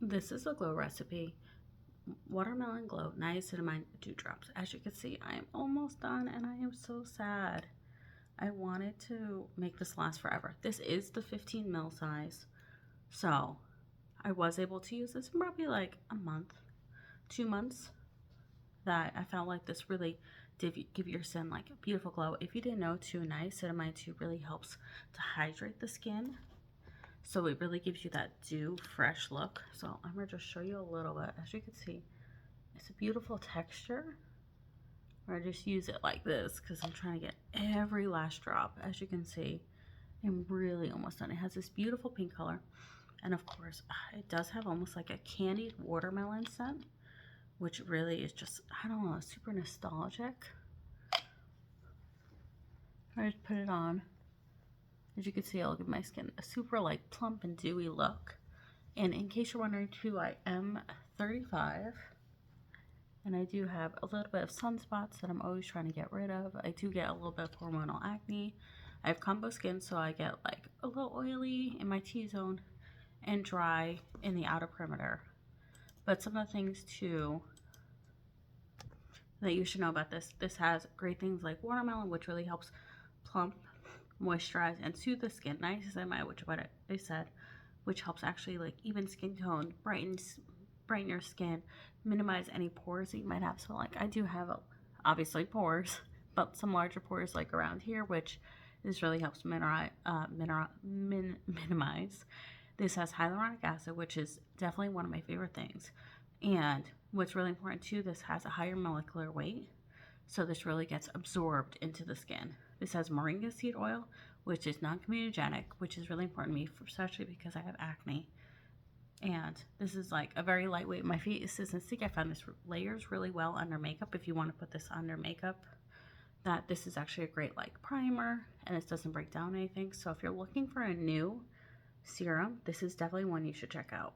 This is a glow recipe. Watermelon glow, niacinamide 2 drops. As you can see, I am almost done and I am so sad. I wanted to make this last forever. This is the 15 ml size. So I was able to use this in probably like a month, 2 months, that I felt like this really did give your skin like a beautiful glow. If you didn't know too, niacinamide 2 really helps to hydrate the skin. So it really gives you that dew fresh look. So I'm gonna just show you a little bit. As you can see, it's a beautiful texture. Or I just use it like this because I'm trying to get every last drop. As you can see, I'm really almost done. It has this beautiful pink color. And of course, it does have almost like a candied watermelon scent, which really is just, I don't know, super nostalgic. I just put it on. As you can see, I'll give my skin a super like plump and dewy look. And in case you're wondering too, I am 35 and I do have a little bit of sunspots that I'm always trying to get rid of. I do get a little bit of hormonal acne. I have combo skin, so I get like a little oily in my T-zone and dry in the outer perimeter. But some of the things too that you should know about this has great things like watermelon, which really helps plump, moisturize, and soothe the skin. Niacinamide, which is what I said, which helps actually like even skin tone, brighten your skin, minimize any pores that you might have. So like I do have obviously pores, but some larger pores like around here, which this really helps minimize. This has hyaluronic acid, which is definitely one of my favorite things. And what's really important too, this has a higher molecular weight, so this really gets absorbed into the skin. This has moringa seed oil, which is non-comedogenic, which is really important to me, especially because I have acne. And this is like a very lightweight. My face isn't sticky. I found this layers really well under makeup. If you want to put this under makeup, that this is actually a great like primer, and this doesn't break down anything. So if you're looking for a new serum, this is definitely one you should check out.